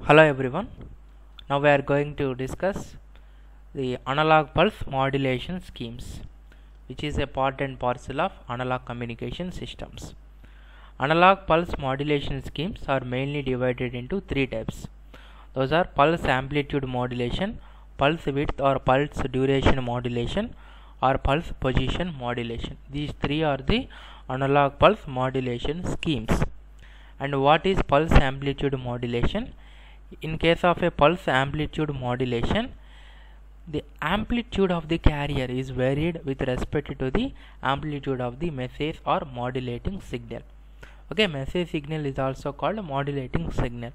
Hello everyone. Now we are going to discuss the analog pulse modulation schemes, which is a part and parcel of analog communication systems. Analog pulse modulation schemes are mainly divided into three types. Those are pulse amplitude modulation, pulse width or pulse duration modulation, or pulse position modulation. These three are the analog pulse modulation schemes. And what is pulse amplitude modulation? In case of a pulse amplitude modulation, the amplitude of the carrier is varied with respect to the amplitude of the message or modulating signal. Okay, message signal is also called modulating signal.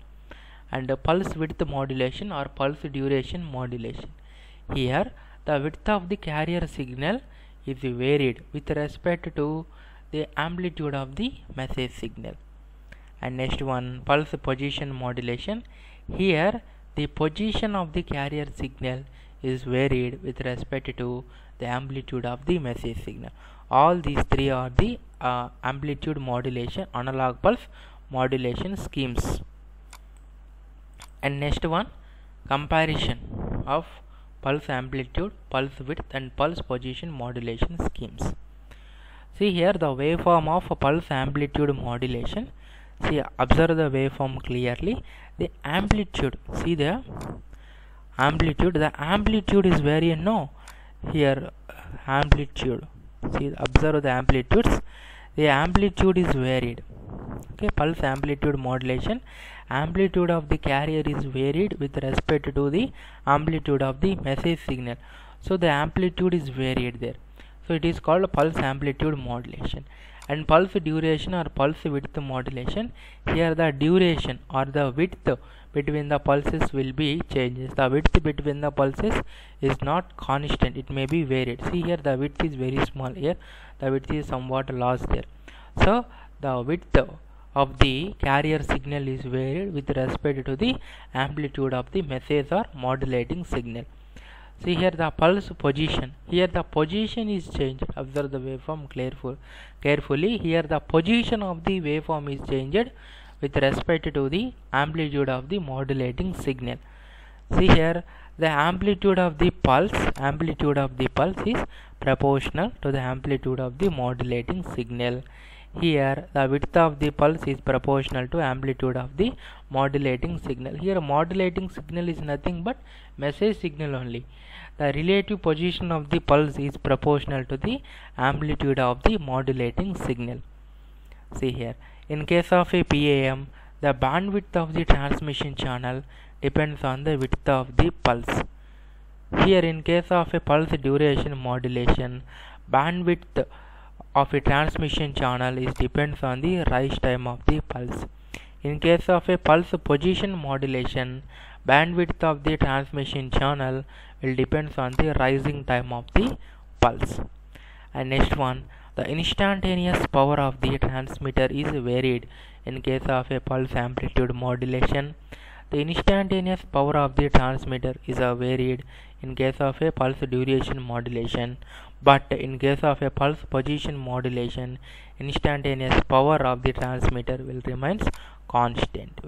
And pulse width modulation or pulse duration modulation. Here the width of the carrier signal is varied with respect to the amplitude of the message signal. And next one, pulse position modulation. Here the position of the carrier signal is varied with respect to the amplitude of the message signal. All these three are the amplitude modulation analog pulse modulation schemes. And next one, comparison of pulse amplitude, pulse width and pulse position modulation schemes. See here the waveform of pulse amplitude modulation. See, observe the waveform clearly. The amplitude, see the amplitude is very no. Here amplitude, see, observe the amplitudes. The amplitude is varied. Okay, pulse amplitude modulation. Amplitude of the carrier is varied with respect to the amplitude of the message signal. So the amplitude is varied there. So it is called pulse amplitude modulation. And pulse duration or pulse width modulation. Here the duration or the width between the pulses will be changes. The width between the pulses is not constant, it may be varied. See here the width is very small, here the width is somewhat lost there. So the width of the carrier signal is varied with respect to the amplitude of the message or modulating signal. See here the pulse position. Here the position is changed. Observe the waveform carefully. Here the position of the waveform is changed with respect to the amplitude of the modulating signal. See here the amplitude of the pulse is proportional to the amplitude of the modulating signal. Here the width of the pulse is proportional to amplitude of the modulating signal. Here modulating signal is nothing but message signal only. The relative position of the pulse is proportional to the amplitude of the modulating signal. See here, in case of a PAM, the bandwidth of the transmission channel depends on the width of the pulse. Here in case of a pulse duration modulation, bandwidth of a transmission channel is depends on the rise time of the pulse. In case of a pulse position modulation, bandwidth of the transmission channel will depends on the rising time of the pulse. And next one, the instantaneous power of the transmitter is varied in case of a pulse amplitude modulation. The instantaneous power of the transmitter is varied in case of a pulse duration modulation, but in case of a pulse position modulation, instantaneous power of the transmitter will remains constant.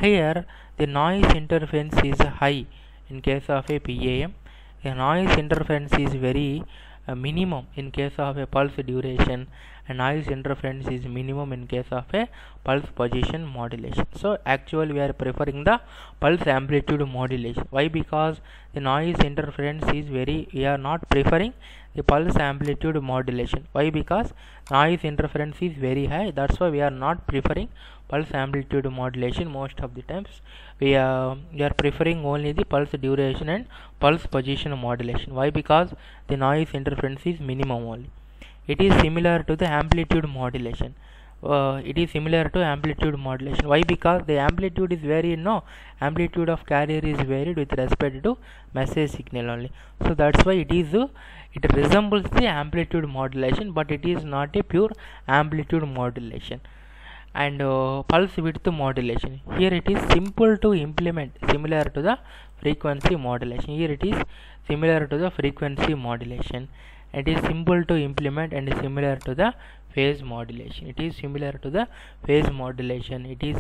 Here the noise interference is high in case of a PAM. The noise interference is very minimum in case of a pulse duration, and noise interference is minimum in case of a pulse position modulation. So actually we are preferring the pulse amplitude modulation. Why? Because the noise interference is very, we are not preferring the pulse amplitude modulation. Why? Because noise interference is very high, that's why we are not preferring pulse amplitude modulation. Most of the times we are preferring only the pulse duration and pulse position modulation. Why? Because the noise interference is minimum only. It is similar to the amplitude modulation. Why? Because the amplitude is very amplitude of carrier is varied with respect to message signal only. So that's why it resembles the amplitude modulation, but it is not a pure amplitude modulation. And pulse width modulation, here it is simple to implement, similar to the frequency modulation. Here it is similar to the frequency modulation. It is simple to implement and similar to the phase modulation. It is similar to the phase modulation. It is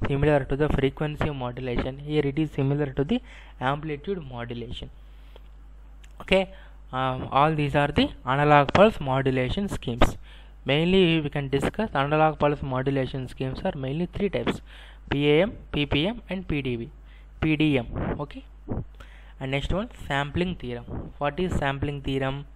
similar to the frequency modulation. Here it is similar to the amplitude modulation. Okay, all these are the analog pulse modulation schemes. Mainly we can discuss analog pulse modulation schemes are mainly three types: PAM, PPM and PDM. Okay, and next one, sampling theorem. What is sampling theorem?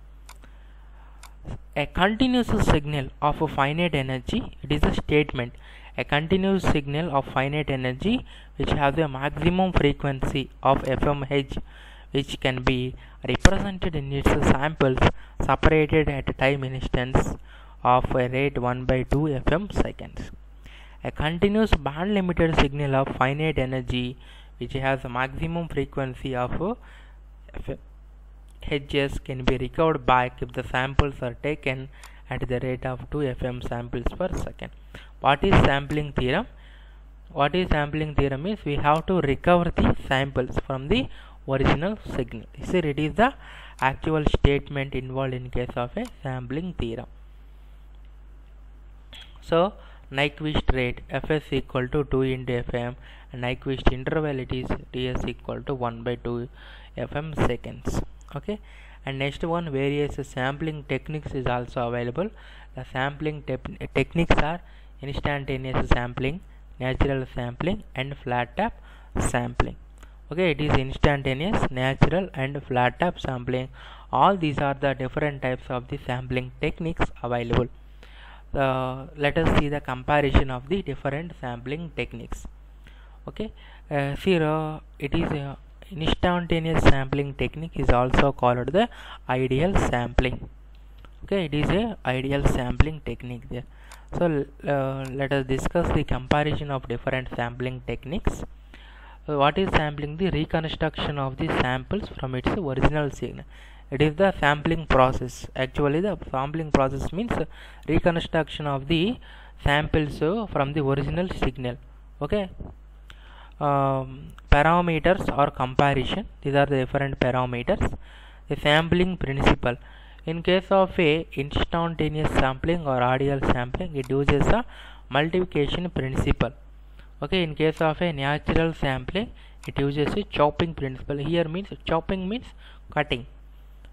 A continuous signal of a finite energy, it is a statement, a continuous signal of finite energy which has a maximum frequency of fmH, which can be represented in its samples separated at a time instance of a rate 1/2 fm seconds. A continuous band limited signal of finite energy which has a maximum frequency of H's can be recovered back if the samples are taken at the rate of 2 fm samples per second. What is sampling theorem? What is sampling theorem is we have to recover the samples from the original signal. So it is the actual statement involved in case of a sampling theorem. So Nyquist rate Fs equal to 2 into Fm, and Nyquist interval it is Ts equal to 1/2 fm seconds. Okay, and next one, various sampling techniques is also available. The sampling techniques are instantaneous sampling, natural sampling and flat tap sampling. Okay, it is instantaneous, natural and flat tap sampling. All these are the different types of the sampling techniques available. Let us see the comparison of the different sampling techniques. Okay, here it is instantaneous sampling technique is also called the ideal sampling. Okay, it is a ideal sampling technique there. So let us discuss the comparison of different sampling techniques. What is sampling? The reconstruction of the samples from its original signal. It is the sampling process. Actually the sampling process means reconstruction of the samples from the original signal. Okay, parameters or comparison, these are the different parameters. The sampling principle, in case of a instantaneous sampling or ideal sampling, it uses a multiplication principle. Okay, in case of a natural sampling, it uses a chopping principle. Here means chopping means cutting.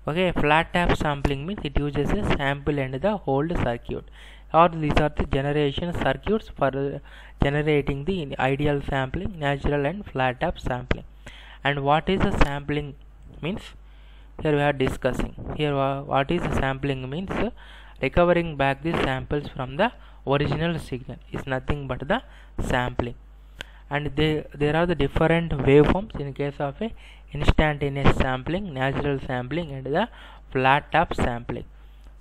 Okay, flat tap sampling means it uses a sample and the hold circuit, or these are the generation circuits for generating the ideal sampling, natural and flat tap sampling. And what is a sampling means? Here we are discussing. Here what is sampling means? Recovering back the samples from the original signal is nothing but the sampling. And there are the different waveforms in case of a instantaneous sampling, natural sampling and the flat tap sampling.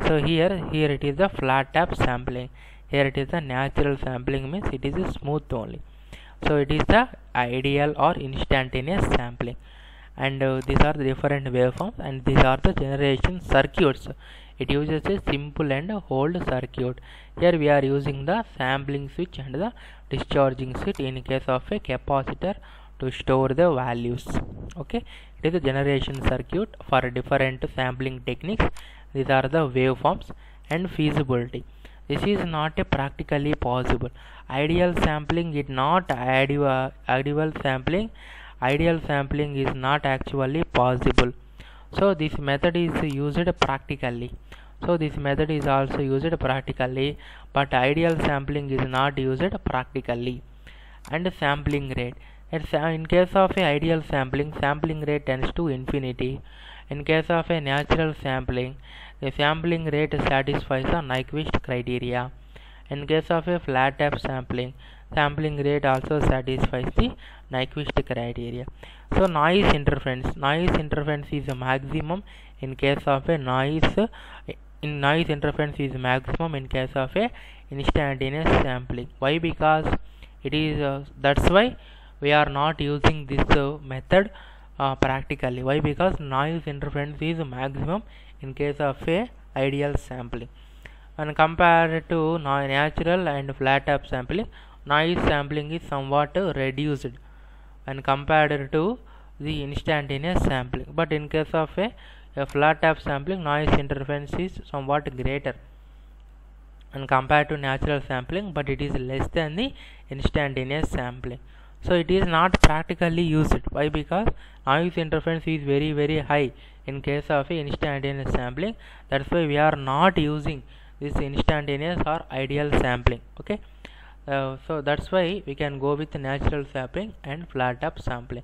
So here it is the flat tap sampling, here it is the natural sampling means it is a smooth only. So it is the ideal or instantaneous sampling, and these are the different waveforms, and these are the generation circuits. It uses a simple and hold circuit. Here we are using the sampling switch and the discharging switch in case of a capacitor to store the values. Okay, it is a generation circuit for different sampling techniques. These are the waveforms and feasibility. This is not a practically possible. Ideal sampling is not ideal sampling. Ideal sampling is not actually possible. So this method is used practically. So this method is also used practically, but ideal sampling is not used practically. And sampling rate. In case of a ideal sampling, sampling rate tends to infinity. In case of a natural sampling, the sampling rate satisfies the Nyquist criteria. In case of a flat tap sampling, sampling rate also satisfies the Nyquist criteria. So noise interference is a maximum in case of a noise interference is maximum in case of a instantaneous sampling. Why? Because it is that's why we are not using this method practically. Why? Because noise interference is maximum in case of a ideal sampling. And compared to natural and flat tap sampling, noise sampling is somewhat reduced when compared to the instantaneous sampling. But in case of a flat tap sampling, noise interference is somewhat greater. and compared to natural sampling, but it is less than the instantaneous sampling. So it is not practically used. Why? Because noise interference is very high in case of instantaneous sampling. That's why we are not using this instantaneous or ideal sampling. Okay, so that's why we can go with natural sampling and flat top sampling.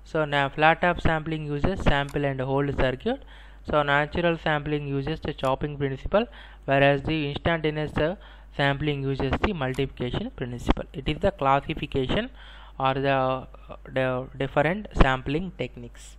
So now flat top sampling uses sample and hold circuit. So natural sampling uses the chopping principle, whereas the instantaneous sampling uses the multiplication principle. It is the classification or the different sampling techniques.